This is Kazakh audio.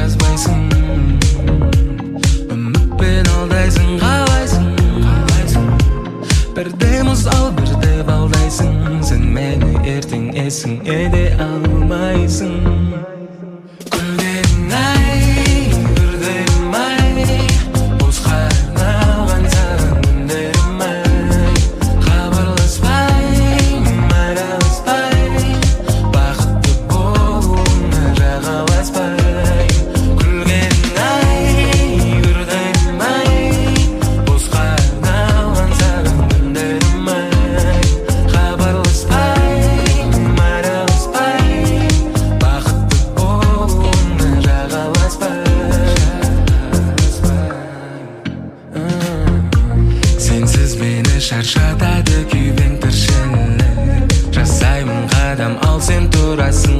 жазбайсың, үмітпен алдайсың, қалайсың. Бірде мұз ал бірде балдайсың, сен мені ертең есіңе де алмайсың. Күлгенің ай, күрделім ай, босқа арналған саған күндерім ай. Хабарласпай, араласпай, бақытты болуыңа жағаласпай. Күлгенің ай, күрделім ай, босқа арналған саған күндерім ай. Хабарласпай, араласпай, бақытты болуыңа жағаласпай. Сенсіз мені шаршатады күйбең тіршілік, жасаймын қадам ал сен тұрасың.